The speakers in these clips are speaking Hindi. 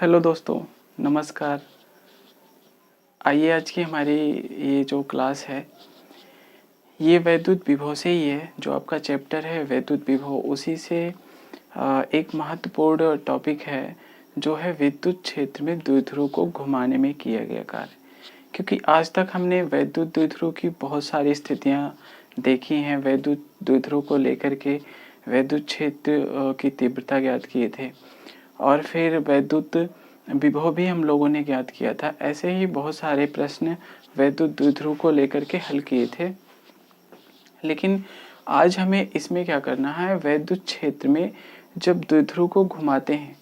हेलो दोस्तों, नमस्कार। आइए आज की हमारी ये जो क्लास है ये वैद्युत विभव से ही है। जो आपका चैप्टर है वैद्युत विभव, उसी से एक महत्वपूर्ण टॉपिक है जो है विद्युत क्षेत्र में द्विध्रुव को घुमाने में किया गया कार्य। क्योंकि आज तक हमने वैद्युत द्विध्रुव की बहुत सारी स्थितियाँ देखी हैं। वैद्युत द्विध्रुव को लेकर के वैद्युत क्षेत्र की तीव्रता ज्ञात किए थे और फिर वैद्युत विभव भी हम लोगों ने ज्ञात किया था। ऐसे ही बहुत सारे प्रश्न वैद्युत द्विध्रुव को लेकर के हल किए थे। लेकिन आज हमें इसमें क्या करना है, वैद्युत क्षेत्र में जब द्विध्रुव को घुमाते हैं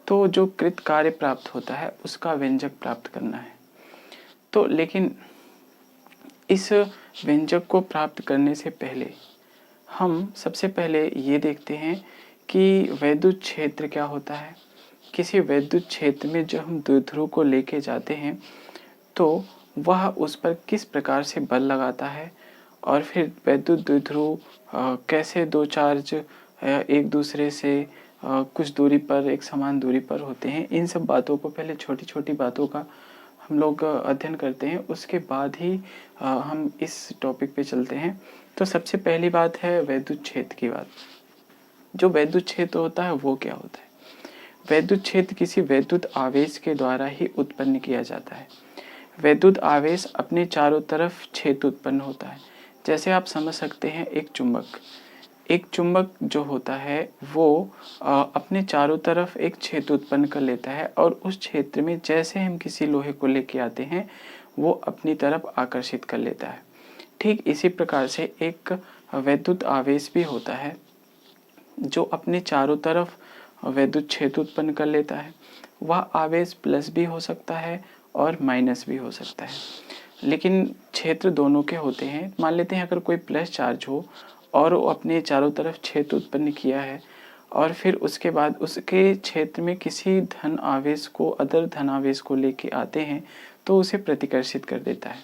तो जो कृत कार्य प्राप्त होता है उसका व्यंजक प्राप्त करना है। तो लेकिन इस व्यंजक को प्राप्त करने से पहले हम सबसे पहले ये देखते हैं कि वैद्युत क्षेत्र क्या होता है। किसी वैद्युत क्षेत्र में जब हम द्विध्रुव को लेके जाते हैं तो वह उस पर किस प्रकार से बल लगाता है और फिर वैद्युत द्विध्रुव कैसे दो चार्ज एक दूसरे से कुछ दूरी पर, एक समान दूरी पर होते हैं। इन सब बातों को, पहले छोटी छोटी बातों का हम लोग अध्ययन करते हैं, उसके बाद ही हम इस टॉपिक पे चलते हैं। तो सबसे पहली बात है वैद्युत क्षेत्र की बात। जो वैद्युत क्षेत्र होता है वो क्या होता है? वैद्युत क्षेत्र किसी वैद्युत आवेश के द्वारा ही उत्पन्न किया जाता है। वैद्युत आवेश अपने चारों तरफ क्षेत्र उत्पन्न होता है। जैसे आप समझ सकते हैं एक चुंबक जो होता है वो अपने चारों तरफ एक क्षेत्र उत्पन्न कर लेता है और उस क्षेत्र में जैसे हम किसी लोहे को लेके आते हैं वो अपनी तरफ आकर्षित कर लेता है। ठीक इसी प्रकार से एक वैद्युत आवेश भी होता है जो अपने चारों तरफ वैद्युत क्षेत्र उत्पन्न कर लेता है। वह आवेश प्लस भी हो सकता है और माइनस भी हो सकता है, लेकिन क्षेत्र दोनों के होते हैं। मान लेते हैं अगर कोई प्लस चार्ज हो और वो अपने चारों तरफ क्षेत्र उत्पन्न किया है और फिर उसके बाद उसके क्षेत्र में किसी धन आवेश को, अदर धन आवेश को लेके आते हैं तो उसे प्रतिकर्षित कर देता है।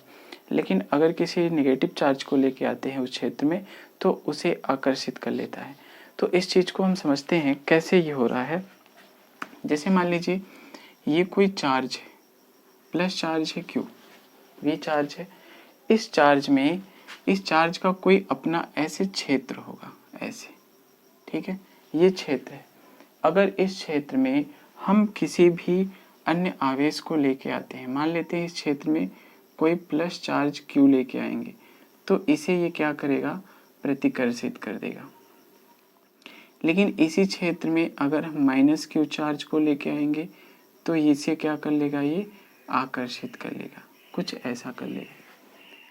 लेकिन अगर किसी नेगेटिव चार्ज को लेके आते हैं उस क्षेत्र में तो उसे आकर्षित कर लेता है। तो इस चीज़ को हम समझते हैं कैसे ये हो रहा है। जैसे मान लीजिए ये कोई चार्ज है, प्लस चार्ज है, क्यू वी चार्ज है। इस चार्ज का कोई अपना ऐसे क्षेत्र होगा, ऐसे, ठीक है, ये क्षेत्र है। अगर इस क्षेत्र में हम किसी भी अन्य आवेश को लेके आते हैं, मान लेते हैं इस क्षेत्र में कोई प्लस चार्ज क्यू लेके आएंगे तो इसे ये क्या करेगा, प्रतिकर्षित कर देगा। लेकिन इसी क्षेत्र में अगर हम माइनस क्यू चार्ज को लेके आएंगे तो इसे क्या कर लेगा, ये आकर्षित कर लेगा, कुछ ऐसा कर लेगा।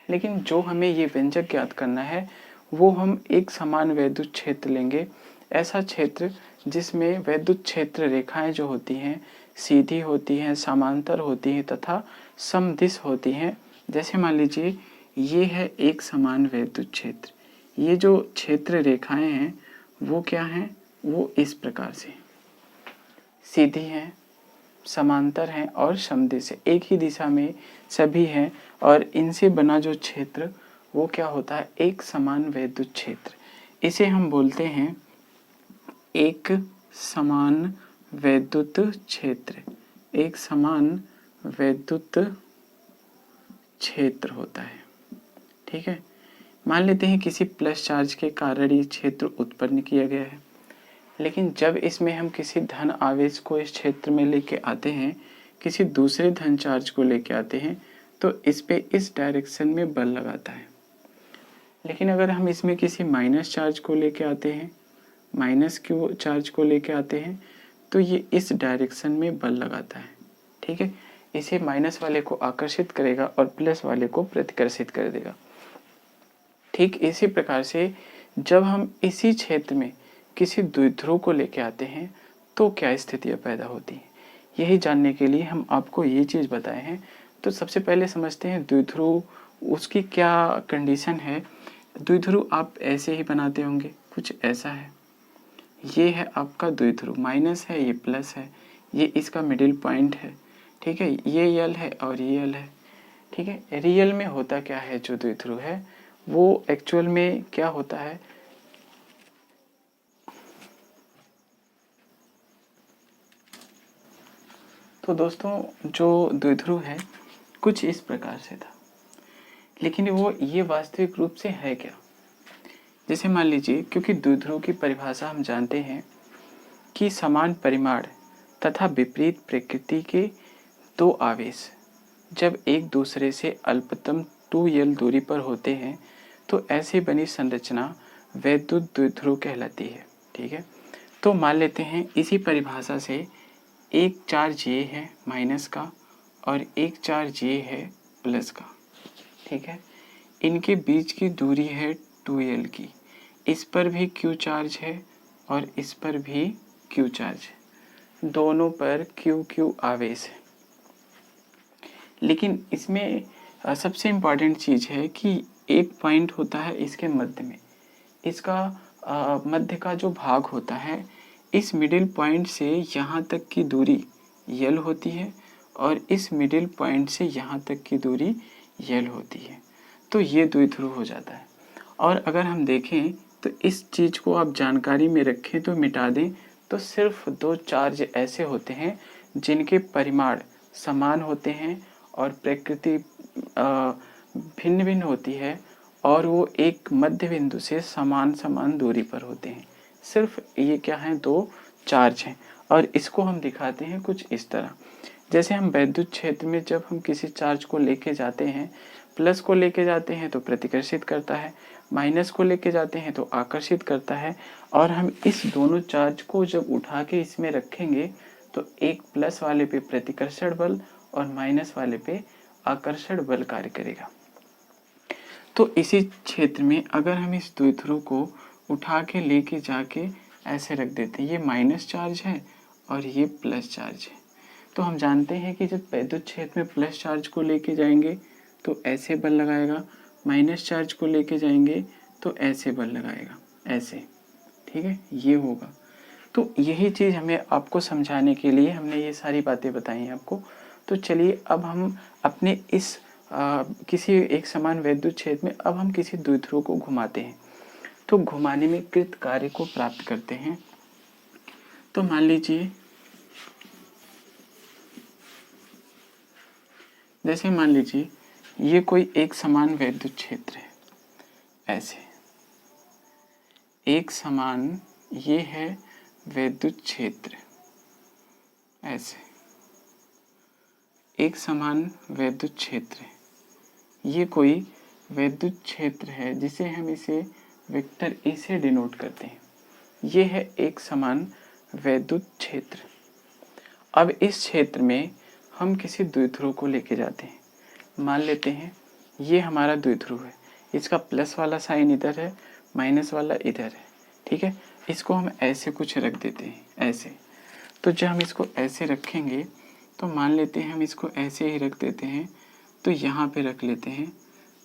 लेकिन जो हमें ये व्यंजक ज्ञात करना है वो हम एक समान वैद्युत क्षेत्र लेंगे। ऐसा क्षेत्र जिसमें वैद्युत क्षेत्र रेखाएं जो होती हैं सीधी होती हैं, समांतर होती हैं तथा समदिश होती हैं। जैसे मान लीजिए ये है एक समान वैद्युत क्षेत्र। ये जो क्षेत्र रेखाएं हैं वो क्या हैं, वो इस प्रकार से सीधी हैं, समांतर हैं और समदिश है, एक ही दिशा में सभी हैं। और इनसे बना जो क्षेत्र वो क्या होता है, एक समान वैद्युत क्षेत्र। इसे हम बोलते हैं एक समान वैद्युत क्षेत्र। एक समान वैद्युत क्षेत्र होता है, ठीक है। मान लेते हैं किसी प्लस चार्ज के कारण ये क्षेत्र उत्पन्न किया गया है, लेकिन जब इसमें हम किसी धन आवेश को इस क्षेत्र में लेके आते हैं, किसी दूसरे धन चार्ज को लेके आते हैं तो इस पे इस डायरेक्शन में बल लगाता है। लेकिन अगर हम इसमें किसी माइनस चार्ज को लेके आते हैं, माइनस क्यू चार्ज को लेके आते हैं तो ये इस डायरेक्शन में बल लगाता है, ठीक है। इसे माइनस वाले को आकर्षित करेगा और प्लस वाले को प्रतिकर्षित कर देगा। ठीक इसी प्रकार से जब हम इसी क्षेत्र में किसी द्विध्रुव को लेके आते हैं तो क्या स्थितियाँ पैदा होती हैं, यही जानने के लिए हम आपको ये चीज़ बताए हैं। तो सबसे पहले समझते हैं द्विध्रुव, उसकी क्या कंडीशन है। द्विध्रुव आप ऐसे ही बनाते होंगे, कुछ ऐसा है। ये है आपका द्विध्रुव, माइनस है, ये प्लस है, ये इसका मिडिल पॉइंट है, ठीक है। ये यल है और ये यल है, ठीक है। रियल में होता क्या है, जो द्विध्रुव है वो एक्चुअल में क्या होता है, तो दोस्तों जो द्विध्रुव है कुछ इस प्रकार से था, लेकिन वो ये वास्तविक रूप से है क्या? जैसे मान लीजिए, क्योंकि द्विध्रुव की परिभाषा हम जानते हैं कि समान परिमाण तथा विपरीत प्रकृति के दो आवेश जब एक दूसरे से अल्पतम 2l दूरी पर होते हैं तो ऐसी बनी संरचना वैद्युत द्विध्रुव कहलाती है। ठीक है, तो मान लेते हैं इसी परिभाषा से एक चार्ज ये है माइनस का और एक चार्ज ये है प्लस का। ठीक है, इनके बीच की दूरी है 2l की, इस पर भी q चार्ज है और इस पर भी q चार्ज है, दोनों पर q आवेश है। लेकिन इसमें सबसे इम्पॉर्टेंट चीज़ है कि एक पॉइंट होता है इसके मध्य में, इसका मध्य का जो भाग होता है, इस मिडिल पॉइंट से यहाँ तक की दूरी l होती है और इस मिडिल पॉइंट से यहाँ तक की दूरी l होती है, तो ये द्विध्रुव हो जाता है। और अगर हम देखें तो इस चीज़ को आप जानकारी में रखें तो मिटा दें तो सिर्फ दो चार्ज ऐसे होते हैं जिनके परिमाण समान होते हैं और प्रकृति भिन्न भिन्न होती है और वो एक मध्य बिंदु से समान दूरी पर होते हैं। सिर्फ ये क्या है, दो चार्ज हैं। और इसको हम दिखाते हैं कुछ इस तरह, जैसे हम वैद्युत क्षेत्र में जब हम किसी चार्ज को लेके जाते हैं, प्लस को लेके जाते हैं तो प्रतिकर्षित करता है, माइनस को लेके जाते हैं तो आकर्षित करता है। और हम इस दोनों चार्ज को जब उठा के इसमें रखेंगे तो एक प्लस वाले पे प्रतिकर्षण बल और माइनस वाले पे आकर्षण बल कार्य करेगा। तो इसी क्षेत्र में अगर हम इस द्विध्रुव को उठा के लेके जाके ऐसे रख देते हैं, ये माइनस चार्ज है और ये प्लस चार्ज है, तो हम जानते हैं कि जब वैद्युत क्षेत्र में प्लस चार्ज को लेके जाएंगे तो ऐसे बल लगाएगा, माइनस चार्ज को लेके जाएंगे तो ऐसे बल लगाएगा, ऐसे। ठीक है, ये होगा। तो यही चीज़ हमें आपको समझाने के लिए हमने ये सारी बातें बताई हैं आपको। तो चलिए अब हम अपने इस किसी एक समान वैद्युत क्षेत्र में अब हम किसी द्विध्रुव को घुमाते हैं, तो घुमाने में कृत कार्य को प्राप्त करते हैं। तो मान लीजिए, जैसे मान लीजिए ये कोई एक समान वैद्युत क्षेत्र है, ऐसे एक समान ये है वैद्युत क्षेत्र, ऐसे एक समान वैद्युत क्षेत्र है। ये कोई वैद्युत क्षेत्र है जिसे हम इसे वेक्टर ए से डिनोट करते हैं। ये है एक समान वैद्युत क्षेत्र। अब इस क्षेत्र में हम किसी द्विध्रुव को लेके जाते हैं। मान लेते हैं ये हमारा द्विध्रुव है, इसका प्लस वाला साइन इधर है, माइनस वाला इधर है। ठीक है, इसको हम ऐसे कुछ रख देते हैं, ऐसे। तो जब हम इसको ऐसे रखेंगे तो मान लेते हैं हम इसको ऐसे ही रख देते हैं, तो यहाँ पे रख लेते हैं।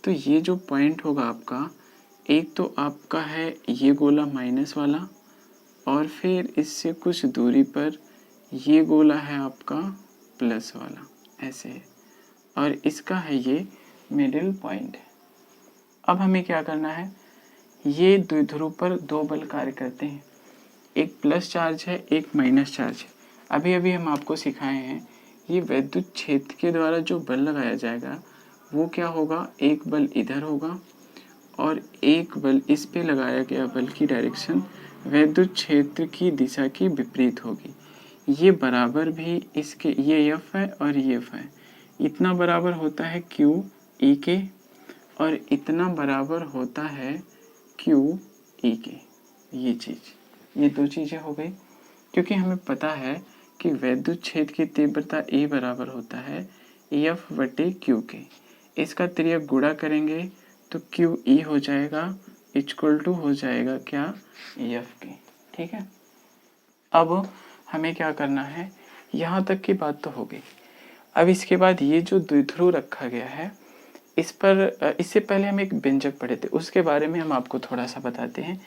तो ये जो पॉइंट होगा आपका, एक तो आपका है ये गोला माइनस वाला और फिर इससे कुछ दूरी पर ये गोला है आपका प्लस वाला, ऐसे है, और इसका है ये मिडिल पॉइंट है। अब हमें क्या करना है, ये द्विध्रुव पर दो बल कार्य करते हैं, एक प्लस चार्ज है, एक माइनस चार्ज है। अभी अभी हम आपको सिखाए हैं ये वैद्युत क्षेत्र के द्वारा जो बल लगाया जाएगा वो क्या होगा, एक बल इधर होगा और एक बल इस पे लगाया गया बल की डायरेक्शन वैद्युत क्षेत्र की दिशा की विपरीत होगी। ये बराबर भी इसके, ये एफ है और ये एफ है, इतना बराबर होता है क्यू ई के और इतना बराबर होता है क्यू ई के। ये चीज़, ये दो चीज़ें हो गई, क्योंकि हमें पता है कि वैद्युत क्षेत्र की तीव्रता E बराबर होता है एफ बटे क्यू के। इसका त्रियक गुणा करेंगे तो क्यू ई हो जाएगा इक्वल टू हो जाएगा क्या, एफ के। ठीक है, अब हमें क्या करना है, यहाँ तक की बात तो हो गई। अब इसके बाद ये जो द्विध्रुव रखा गया है, इस पर इससे पहले हम एक व्यंजक पढ़े थे, उसके बारे में हम आपको थोड़ा सा बताते हैं।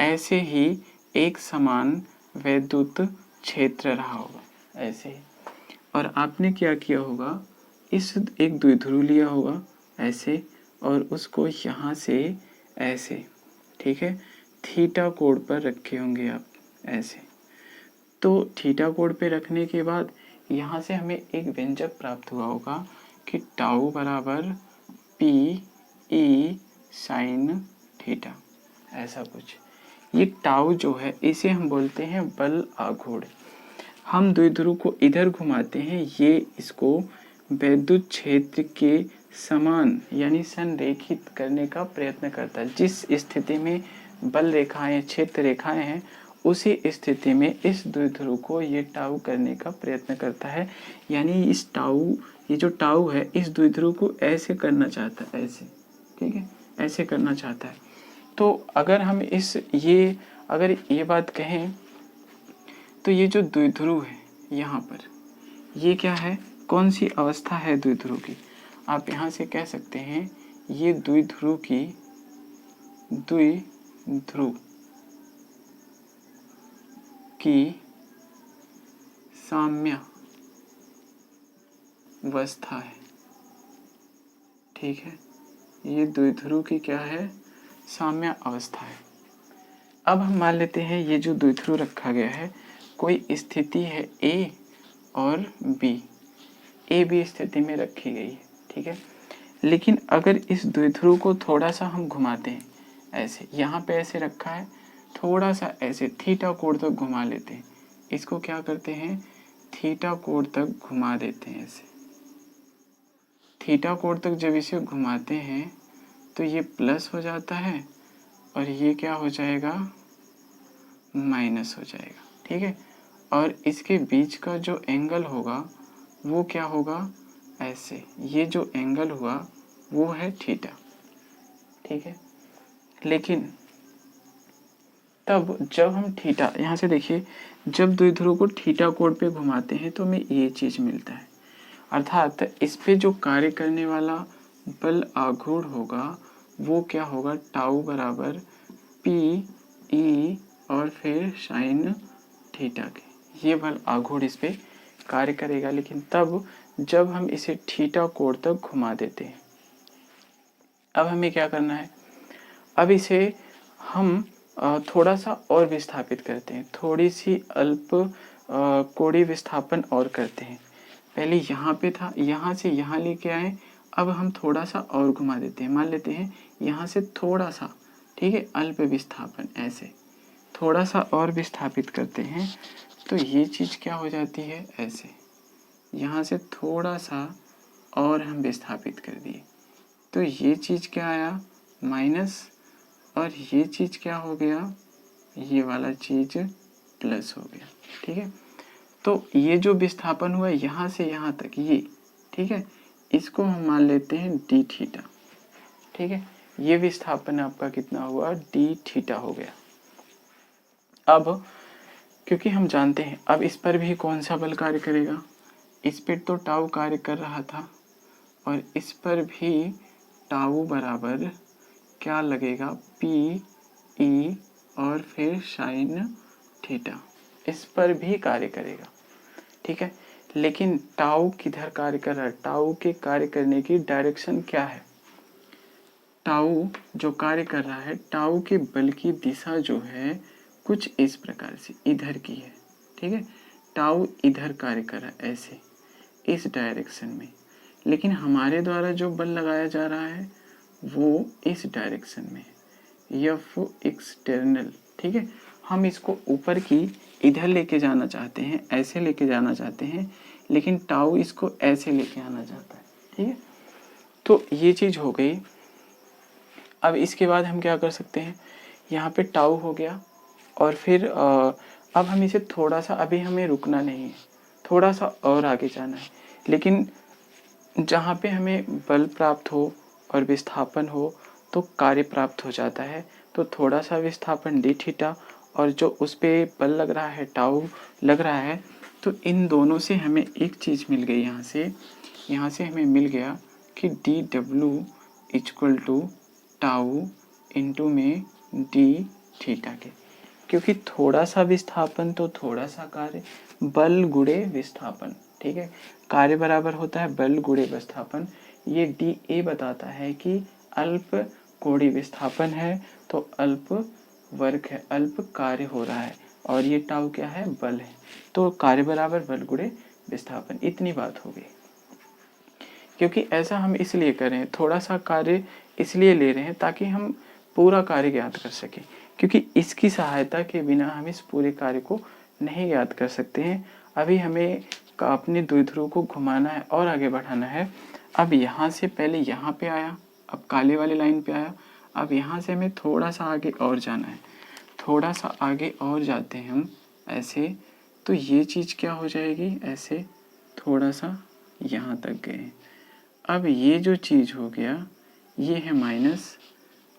ऐसे ही एक समान वैद्युत क्षेत्र रहा होगा, ऐसे ही, और आपने क्या किया होगा, इस एक द्विध्रुव लिया होगा ऐसे और उसको यहाँ से ऐसे, ठीक है, थीटा कोण पर रखे होंगे आप ऐसे। तो थीटा कोण पे रखने के बाद यहाँ से हमें एक व्यंजक प्राप्त हुआ होगा कि टाउ बराबर पी ई साइन थीटा, ऐसा कुछ। ये टाउ जो है इसे हम बोलते हैं बल आघूर्ण। हम द्विध्रुव को इधर घुमाते हैं, ये इसको वैद्युत क्षेत्र के समान यानी संरेखित करने का प्रयत्न करता है। जिस स्थिति में बल रेखाएं, क्षेत्र रेखाएं हैं, उसी स्थिति में इस द्विध्रुव को ये टाउ करने का प्रयत्न करता है। यानी इस टाउ, ये जो टाउ है इस द्विध्रुव को ऐसे करना चाहता है, ऐसे, ठीक है, ऐसे करना चाहता है। तो अगर हम अगर ये बात कहें तो ये जो द्विध्रुव है यहाँ पर, ये क्या है, कौन सी अवस्था है द्विध्रुव की? आप यहाँ से कह सकते हैं ये द्विध्रुव की साम्य अवस्था है, ठीक है। ये द्विध्रुव की क्या है, साम्य अवस्था है। अब हम मान लेते हैं ये जो द्विध्रुव रखा गया है, कोई स्थिति है ए और बी, ए बी स्थिति में रखी गई है, ठीक है। लेकिन अगर इस द्विध्रुव को थोड़ा सा हम घुमाते हैं, ऐसे यहाँ पे ऐसे रखा है, थोड़ा सा ऐसे थीटा कोण तक घुमा लेते हैं, इसको क्या करते हैं, थीटा कोण तक घुमा देते हैं। ऐसे थीटा कोण तक जब इसे घुमाते हैं तो ये प्लस हो जाता है और ये क्या हो जाएगा, माइनस हो जाएगा, ठीक है। और इसके बीच का जो एंगल होगा वो क्या होगा, ऐसे, ये जो एंगल हुआ वो है थीटा, ठीक है। लेकिन तब जब हम थीटा, यहाँ से देखिए, जब द्विध्रुव को थीटा कोण पे घुमाते हैं तो हमें ये चीज मिलता है, अर्थात इस पे जो कार्य करने वाला बल आघूर्ण होगा वो क्या होगा, टाउ बराबर पी ई और फिर साइन थीटा के, ये बल आघूर्ण इस पे कार्य करेगा। लेकिन तब जब हम इसे थीटा कोण तक घुमा देते हैं, अब हमें क्या करना है, अब इसे हम थोड़ा सा और विस्थापित करते हैं, थोड़ी सी अल्प कोणीय विस्थापन और करते हैं। पहले यहाँ पे था, यहाँ से यहाँ लेके आए, अब हम थोड़ा सा और घुमा देते हैं, मान लेते हैं यहाँ से थोड़ा सा, ठीक है, अल्प विस्थापन, ऐसे थोड़ा सा और विस्थापित करते हैं तो ये चीज़ क्या हो जाती है, ऐसे यहाँ से थोड़ा सा और हम विस्थापित कर दिए तो ये चीज़ क्या आया, माइनस, और ये चीज़ क्या हो गया, ये वाला चीज़ प्लस हो गया, ठीक है। तो ये जो विस्थापन हुआ यहाँ से यहाँ तक, ये, ठीक है, इसको हम मान लेते हैं डी थीटा, ठीक है। ये विस्थापन आपका कितना हुआ, डी थीटा हो गया। अब क्योंकि हम जानते हैं अब इस पर भी कौन सा बल कार्य करेगा, इस पर तो टाउ कार्य कर रहा था और इस पर भी टाउ बराबर क्या लगेगा, पी ई और फिर साइन थीटा, इस पर भी कार्य करेगा, ठीक है। लेकिन टाउ किधर कार्य कर रहा है, टाउ के कार्य करने की डायरेक्शन क्या है, टाउ जो कार्य कर रहा है, टाउ के बल की दिशा जो है कुछ इस प्रकार से इधर की है, ठीक है। टाउ इधर कार्य कर रहा है, ऐसे, इस डायरेक्शन में, लेकिन हमारे द्वारा जो बल लगाया जा रहा है वो इस डायरेक्शन में, एफ एक्सटर्नल, ठीक है। हम इसको ऊपर की इधर लेके जाना चाहते हैं, ऐसे लेके जाना चाहते हैं, लेकिन टाउ इसको ऐसे लेके आना चाहता है, ठीक है। तो ये चीज़ हो गई। अब इसके बाद हम क्या कर सकते हैं, यहाँ पे टाउ हो गया और फिर अब हम इसे थोड़ा सा, अभी हमें रुकना नहीं है, थोड़ा सा और आगे जाना है, लेकिन जहाँ पे हमें बल प्राप्त हो और विस्थापन हो तो कार्य प्राप्त हो जाता है। तो थोड़ा सा विस्थापन डी थीटा और जो उस पर बल लग रहा है टाउ लग रहा है, तो इन दोनों से हमें एक चीज़ मिल गई, यहाँ से हमें मिल गया कि D W equal to tau into में डी थीटा के, क्योंकि थोड़ा सा विस्थापन तो थोड़ा सा कार्य, बल गुणे विस्थापन, ठीक है, कार्य बराबर होता है बल गुणे विस्थापन। ये डी ए बताता है कि अल्प कोणीय विस्थापन है तो अल्प वर्क है, अल्प कार्य हो रहा है, और ये टाउ क्या है, बल है, तो कार्य बराबर बल गुणे विस्थापन। इतनी बात हो गई। क्योंकि ऐसा हम इसलिए कर रहे हैं, थोड़ा सा कार्य इसलिए ले रहे हैं ताकि हम पूरा कार्य ज्ञात कर सकें, क्योंकि इसकी सहायता के बिना हम इस पूरे कार्य को नहीं ज्ञात कर सकते हैं। अभी हमें अपने द्विध्रुव को घुमाना है और आगे बढ़ाना है। अब यहाँ से पहले यहाँ पे आया, अब काले वाले लाइन पे आया, अब यहाँ से हमें थोड़ा सा आगे और जाना है। थोड़ा सा आगे और जाते हैं हम ऐसे, तो ये चीज़ क्या हो जाएगी, ऐसे थोड़ा सा यहाँ तक गए। अब ये जो चीज़ हो गया ये है माइनस,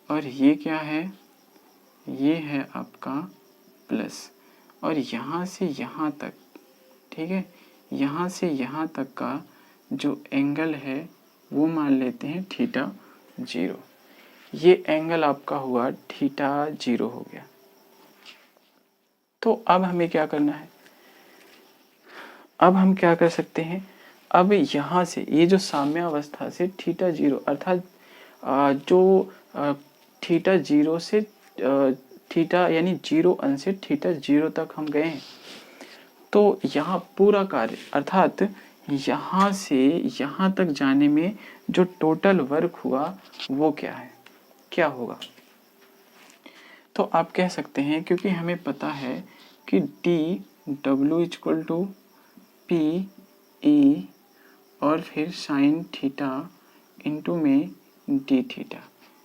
और ये क्या है, ये है आपका प्लस। और यहाँ से यहाँ तक, ठीक है, यहाँ से यहाँ तक का जो एंगल है वो मान लेते हैं थीटा 0। ये एंगल आपका हुआ थीटा 0 हो गया। तो अब हमें क्या करना है, अब हम क्या कर सकते हैं, अब यहाँ से ये जो साम्यावस्था से थीटा 0 अर्थात जो थीटा 0 से थीटा यानी 0 अंश से थीटा 0 तक हम गए हैं, तो यहाँ पूरा कार्य अर्थात यहाँ से यहाँ तक जाने में जो टोटल वर्क हुआ वो क्या है, क्या होगा। तो आप कह सकते हैं, क्योंकि हमें पता है कि D W equal to P E और फिर साइन थीटा इंटू में डी थीटा,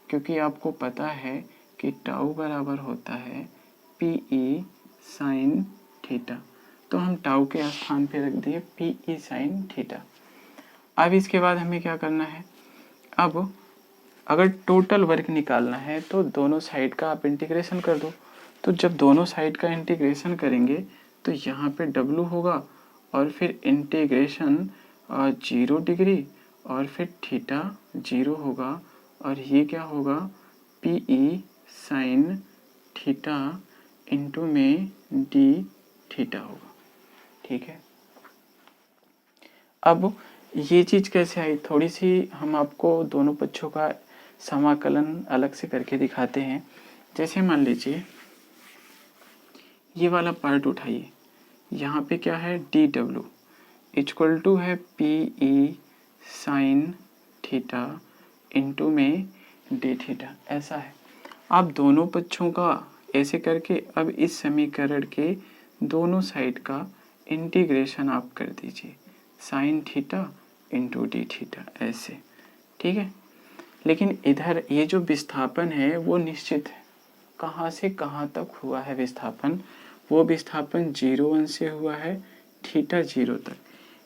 क्योंकि आपको पता है कि टाउ बराबर होता है पी ई साइन थीटा, तो हम टाउ के स्थान पे रख दिए पी ई साइन थीटा। अब इसके बाद हमें क्या करना है, अब अगर टोटल वर्क निकालना है तो दोनों साइड का आप इंटीग्रेशन कर दो। तो जब दोनों साइड का इंटीग्रेशन करेंगे तो यहाँ पे W होगा और फिर इंटीग्रेशन 0 डिग्री और फिर थीटा 0 होगा, और ये क्या होगा P E sign theta into में डी थीटा होगा। ठीक है, अब ये चीज़ कैसे आई, थोड़ी सी हम आपको दोनों पक्षों का समाकलन अलग से करके दिखाते हैं। जैसे मान लीजिए ये वाला पार्ट उठाइए, यहाँ पे क्या है डी डब्ल्यू इक्वल टू है P E sign theta into में डी थीटा, ऐसा है। आप दोनों पक्षों का ऐसे करके अब इस समीकरण के दोनों साइड का इंटीग्रेशन आप कर दीजिए, sign theta into D theta, ऐसे। ठीक है, लेकिन इधर ये जो विस्थापन है वो निश्चित है, कहाँ से कहाँ तक हुआ है विस्थापन, वो विस्थापन 0 से हुआ है थीटा 0 तक।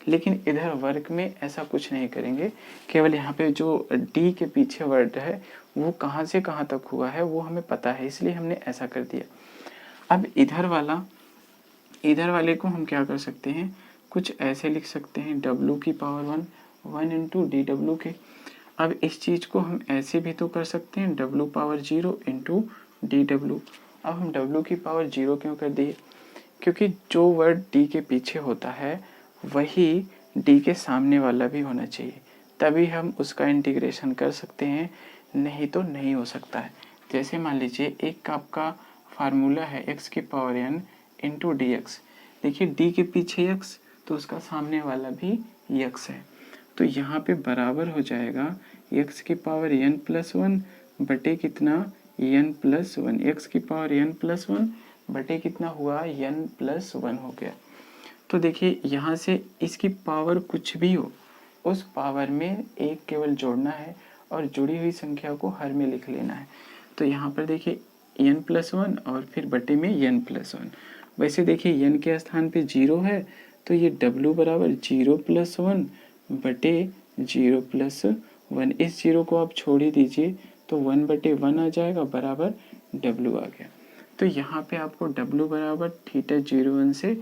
लेकिन इधर वर्क में ऐसा कुछ नहीं करेंगे, केवल यहाँ पे जो डी के पीछे वर्ड है वो कहाँ से कहाँ तक हुआ है वो हमें पता है, इसलिए हमने ऐसा कर दिया। अब इधर वाले को हम क्या कर सकते हैं, कुछ ऐसे लिख सकते हैं W की पावर 1 इंटू डी डब्ल्यू के। अब इस चीज़ को हम ऐसे भी तो कर सकते हैं W power 0 into D W. अब हम W की पावर 0 क्यों कर दिए, क्योंकि जो वर्ड D के पीछे होता है वही D के सामने वाला भी होना चाहिए, तभी हम उसका इंटीग्रेशन कर सकते हैं, नहीं तो नहीं हो सकता है। जैसे मान लीजिए एक आपका फार्मूला है x की power n into D x, देखिए D के पीछे x तो उसका सामने वाला भी x है, तो यहाँ पे बराबर हो जाएगा x की पावर n प्लस 1 बटे कितना n प्लस 1, x की पावर n प्लस 1 बटे कितना हुआ n प्लस 1 हो गया। तो देखिए यहाँ से इसकी पावर कुछ भी हो उस पावर में एक केवल जोड़ना है और जुड़ी हुई संख्या को हर में लिख लेना है। तो यहाँ पर देखिए n प्लस 1 और फिर बटे में n प्लस 1। वैसे देखिए n के स्थान पे 0 है तो ये w बराबर 0 प्लस 1 बटे 0 प्लस 1, इस 0 को आप छोड़ ही दीजिए तो 1 बटे 1 आ जाएगा बराबर w आ गया। तो यहाँ पे आपको w बराबर थीटा 0 से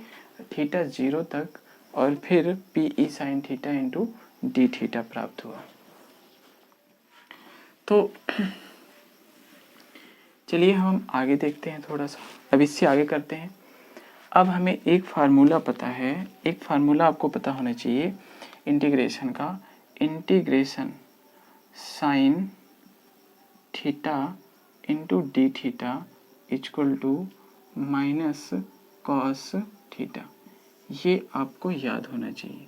थीटा 0 तक और फिर P E sign theta into D theta प्राप्त हुआ। तो चलिए हम आगे देखते हैं थोड़ा सा, अब इससे आगे करते हैं। अब हमें एक फार्मूला पता है, एक फार्मूला आपको पता होना चाहिए इंटीग्रेशन का, integration sine theta into D theta equal to minus cos theta. ये आपको याद होना चाहिए,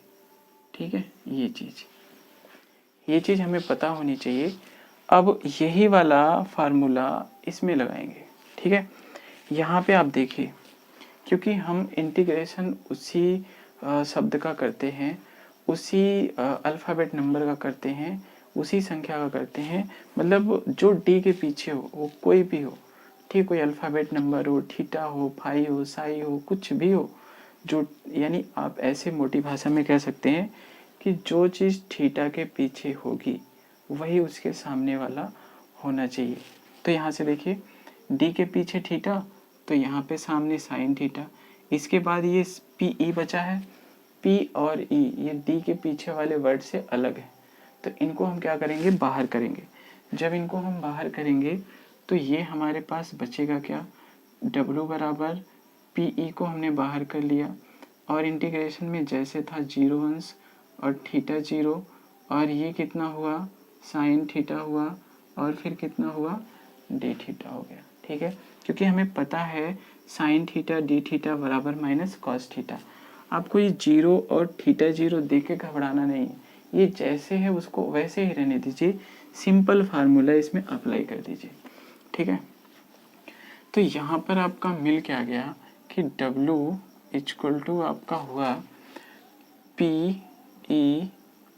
ठीक है। ये चीज़ हमें पता होनी चाहिए। अब यही वाला फार्मूला इसमें लगाएंगे, ठीक है। यहाँ पे आप देखिए, क्योंकि हम इंटीग्रेशन उसी शब्द का करते हैं, उसी अल्फ़ाबेट नंबर का करते हैं, उसी संख्या का करते हैं, मतलब जो डी के पीछे हो वो कोई भी हो, ठीक, कोई अल्फ़ाबेट नंबर हो, थीटा हो, फाई हो, साई हो, कुछ भी हो, जो, यानी आप ऐसे मोटी भाषा में कह सकते हैं कि जो चीज़ थीटा के पीछे होगी वही उसके सामने वाला होना चाहिए। तो यहाँ से देखिए, डी के पीछे थीटा, तो यहाँ पे सामने साइन थीटा। इसके बाद ये पी ई बचा है, पी और ई ये डी के पीछे वाले वर्ड से अलग है, तो इनको हम क्या करेंगे, बाहर करेंगे। जब इनको हम बाहर करेंगे तो ये हमारे पास बचेगा क्या, W बराबर पी ई को हमने बाहर कर लिया, और इंटीग्रेशन में जैसे था 0 अंश और थीटा 0, और ये कितना हुआ, साइन थीटा हुआ, और फिर कितना हुआ, डी थीटा हो गया, ठीक है। क्योंकि हमें पता है साइन थीटा डी थीटा बराबर माइनस कॉस थीटा। आपको ये 0 और थीटा 0 देख के घबराना नहीं है, ये जैसे है उसको वैसे ही रहने दीजिए, सिंपल फार्मूला इसमें अप्लाई कर दीजिए, ठीक है। तो यहाँ पर आपका मिल क्या गया कि W इक्वल टू आपका हुआ पी ई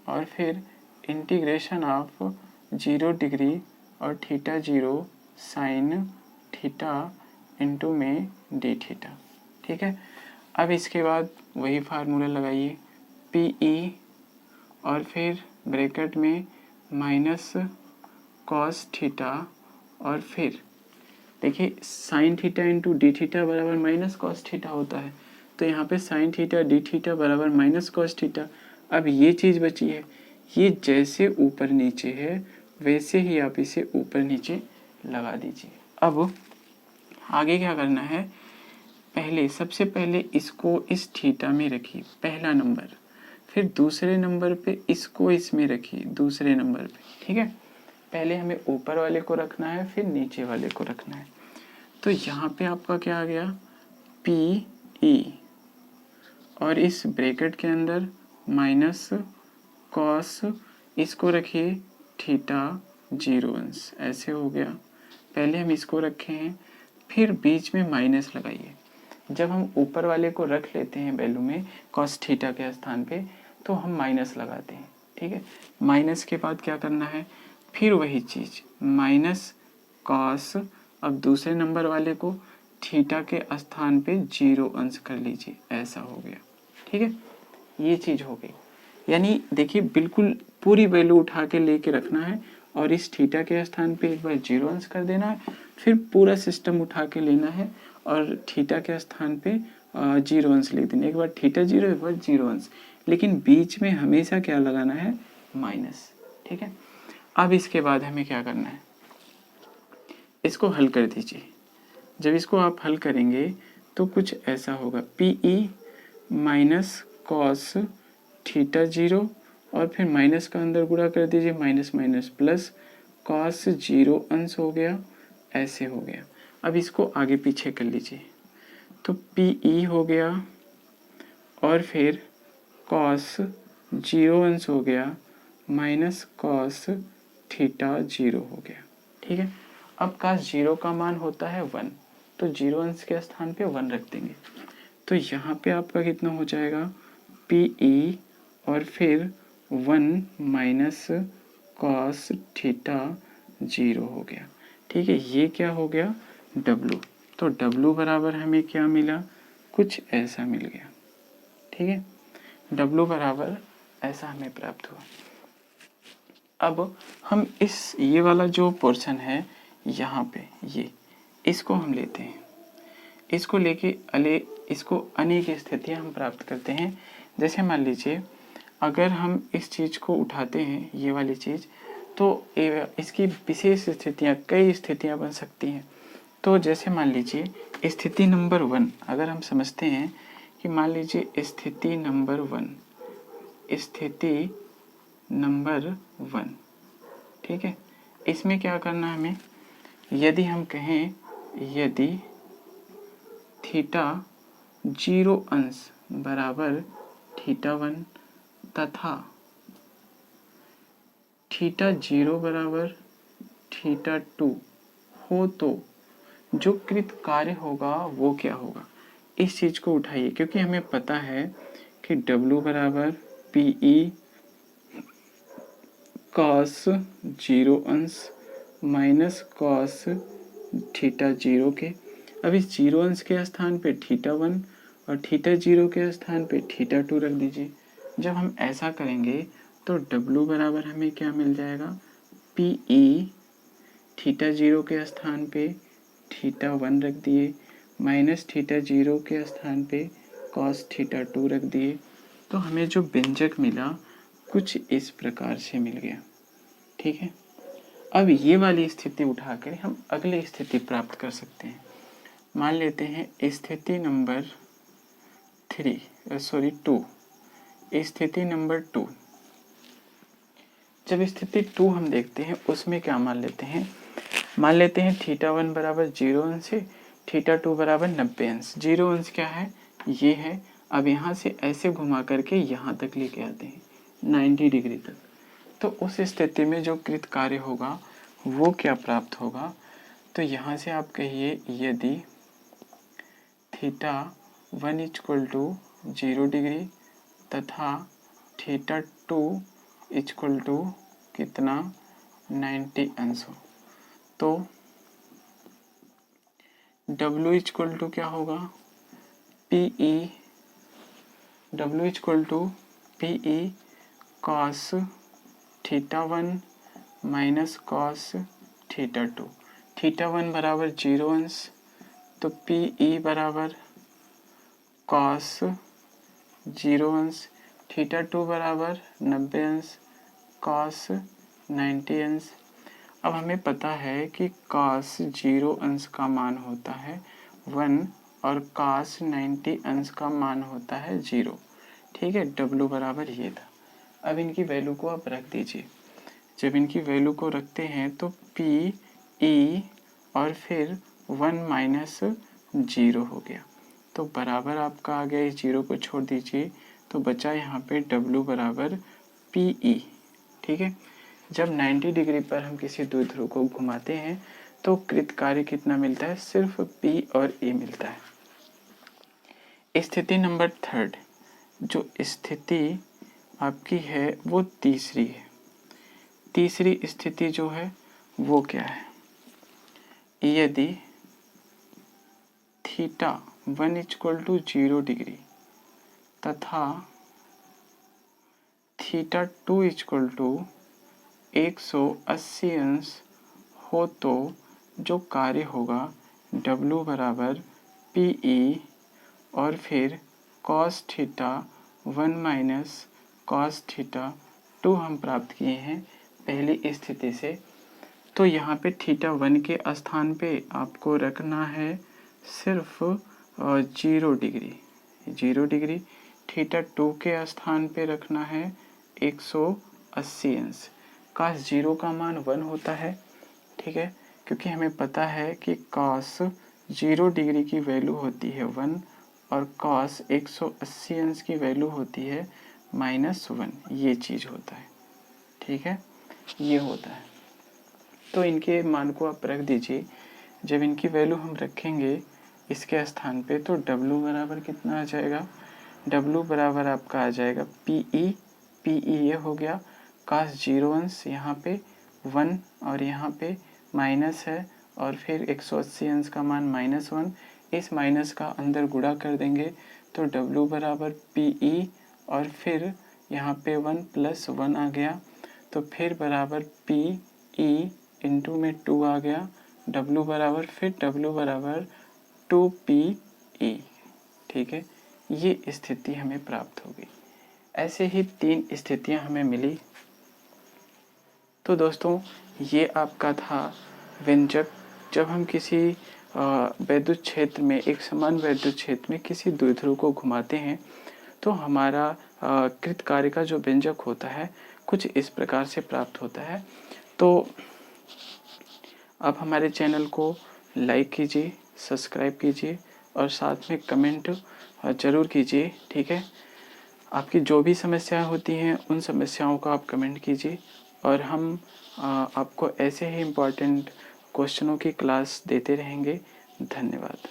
और फिर इंटीग्रेशन ऑफ 0 डिग्री और थीटा 0 साइन थीटा इंटू में डी थीटा, ठीक है। अब इसके बाद वही फार्मूला लगाइए, पी ई और फिर ब्रैकेट में माइनस कॉस थीटा, और फिर देखिए sign theta into D theta बराबर माइनस कॉस थीटा होता है, तो यहाँ पे साइन थीटा डी थीटा बराबर माइनस कॉस थीटा। अब ये चीज़ बची है, ये जैसे ऊपर नीचे है वैसे ही आप इसे ऊपर नीचे लगा दीजिए। अब आगे क्या करना है, पहले सबसे पहले इसको इस थीटा में रखिए पहला नंबर, फिर दूसरे नंबर पे इसको इसमें रखिए दूसरे नंबर पे, ठीक है। पहले हमें ऊपर वाले को रखना है, फिर नीचे वाले को रखना है। तो यहाँ पे आपका क्या आ गया, पी ई और इस ब्रैकेट के अंदर माइनस कॉस, इसको रखिए थीटा 0 अंश, ऐसे हो गया। पहले हम इसको रखे हैं, फिर बीच में माइनस लगाइए। जब हम ऊपर वाले को रख लेते हैं वैल्यू में कॉस थीटा के स्थान पे, तो हम माइनस लगाते हैं, ठीक है। माइनस के बाद क्या करना है, फिर वही चीज़ माइनस कॉस, अब दूसरे नंबर वाले को थीटा के स्थान पे 0 अंश कर लीजिए, ऐसा हो गया, ठीक है। ये चीज़ हो गई, यानी देखिए बिल्कुल पूरी वैल्यू उठा के लेके रखना है और इस थीटा के स्थान पे एक बार 0 अंश कर देना है, फिर पूरा सिस्टम उठा के लेना है और थीटा के स्थान पे 0 अंश लिख देना, एक बार थीटा 0 एक बार 0 अंश, लेकिन बीच में हमेशा क्या लगाना है, माइनस, ठीक है। अब इसके बाद हमें क्या करना है, इसको हल कर दीजिए। जब इसको आप हल करेंगे तो कुछ ऐसा होगा, P E minus cos theta 0 और फिर माइनस का अंदर गुणा कर दीजिए, माइनस माइनस प्लस कॉस 0 अंश हो गया, ऐसे हो गया। अब इसको आगे पीछे कर लीजिए, तो पी ई हो गया और फिर कॉस 0 अंश हो गया माइनस कॉस थीटा 0 हो गया, ठीक है। अब कॉस 0 का मान होता है 1, तो 0 अंश के स्थान पे 1 रख देंगे, तो यहाँ पे आपका कितना हो जाएगा, पी ई और फिर 1 माइनस कॉस थीटा 0 हो गया, ठीक है। ये क्या हो गया, W, तो W बराबर हमें क्या मिला, कुछ ऐसा मिल गया, ठीक है। W बराबर ऐसा हमें प्राप्त हुआ। अब हम इस ये वाला जो पोर्शन है यहाँ पे, ये इसको हम लेते हैं, इसको लेके इसको अनेक स्थितियाँ हम प्राप्त करते हैं। जैसे मान लीजिए अगर हम इस चीज़ को उठाते हैं, ये वाली चीज़, तो इसकी विशेष स्थितियाँ, कई स्थितियाँ बन सकती हैं। तो जैसे मान लीजिए स्थिति नंबर 1 अगर हम समझते हैं कि मान लीजिए स्थिति नंबर 1, ठीक है। इसमें क्या करना है हमें, यदि हम कहें यदि थीटा 0 अंश बराबर θ1 तथा θ0 बराबर θ2 हो तो जो कृत कार्य होगा वो क्या होगा, इस चीज को उठाइए। क्योंकि हमें पता है कि W बराबर PE cos 0 अंश माइनस कॉस θ0 के। अब इस 0 अंश के स्थान पे θ1 और θ0 के स्थान पे θ2 रख दीजिए। जब हम ऐसा करेंगे तो W बराबर हमें क्या मिल जाएगा, PE θ0 के स्थान पे θ1 रख दिए माइनस θ0 के स्थान पे cos θ2 रख दिए। तो हमें जो व्यंजक मिला कुछ इस प्रकार से मिल गया। ठीक है, अब ये वाली स्थिति उठाकर हम अगली स्थिति प्राप्त कर सकते हैं। मान लेते हैं स्थिति नंबर 2। स्थिति नंबर 2, जब स्थिति 2 हम देखते हैं उसमें क्या मान लेते हैं, मान लेते हैं θ1 बराबर 0 अंश है, θ2 बराबर 90 अंश। 0 अंश क्या है, ये है। अब यहाँ से ऐसे घुमा करके यहाँ तक लेके आते हैं 90 डिग्री तक। तो उस स्थिति में जो कृत कार्य होगा वो क्या प्राप्त होगा, तो यहाँ से आप कहिए यदि θ1 = 0 डिग्री तथा θ2 = कितना 90 अंश हो, तो W = क्या होगा, PE cos θ1 माइनस कॉस θ2। θ1 बराबर 0 अंश, तो PE बराबर cos 0 अंश, θ2 बराबर 90 अंश cos 90 अंश। अब हमें पता है कि cos 0 अंश का मान होता है 1 और cos 90 अंश का मान होता है 0। ठीक है, W बराबर ये था। अब इनकी वैल्यू को आप रख दीजिए। जब इनकी वैल्यू को रखते हैं तो PE और फिर 1 माइनस 0 हो गया, तो बराबर आपका आ गया, इस 0 को छोड़ दीजिए तो बचा यहाँ पे W बराबर PE। ठीक है, जब 90 डिग्री पर हम किसी द्विध्रुव को घुमाते हैं तो कृत कार्य कितना मिलता है, सिर्फ P और E मिलता है। स्थिति नंबर 3, जो स्थिति आपकी है वो तीसरी है। तीसरी स्थिति जो है वो क्या है, यदि θ1 = 0 डिग्री तथा θ2 = 180 अंश हो तो जो कार्य होगा W बराबर PE और फिर cos θ1 माइनस cos θ2 हम प्राप्त किए हैं पहली स्थिति से। तो यहाँ पे θ1 के स्थान पे आपको रखना है सिर्फ 0 डिग्री, θ2 के स्थान पे रखना है 180 अंश। cos 0 का मान 1 होता है। ठीक है, क्योंकि हमें पता है कि cos 0 डिग्री की वैल्यू होती है 1 और cos 180 अंश की वैल्यू होती है -1। ये चीज़ होता है। ठीक है, ये होता है। तो इनके मान को आप रख दीजिए। जब इनकी वैल्यू हम रखेंगे इसके स्थान पे तो W बराबर कितना आ जाएगा, W बराबर आपका आ जाएगा PE ये हो गया, cos 0 अंश यहाँ पे 1 और यहाँ पे माइनस है और फिर 180 अंश का मान -1। इस माइनस का अंदर गुणा कर देंगे तो W बराबर PE और फिर यहाँ पे 1 + 1 आ गया, तो फिर बराबर PE इंटू में 2 आ गया, W बराबर 2PE। ठीक है, ये स्थिति हमें प्राप्त होगी। ऐसे ही 3 स्थितियां हमें मिली। तो दोस्तों ये आपका था व्यंजक। जब हम किसी वैद्युत क्षेत्र में, एक समान वैद्युत क्षेत्र में किसी द्विध्रुव को घुमाते हैं तो हमारा कृत कार्य का जो व्यंजक होता है कुछ इस प्रकार से प्राप्त होता है। तो आप हमारे चैनल को लाइक कीजिए, सब्सक्राइब कीजिए और साथ में कमेंट ज़रूर कीजिए, ठीक है। आपकी जो भी समस्याएं होती हैं उन समस्याओं को आप कमेंट कीजिए और हम आपको ऐसे ही इम्पोर्टेंट क्वेश्चनों की क्लास देते रहेंगे। धन्यवाद।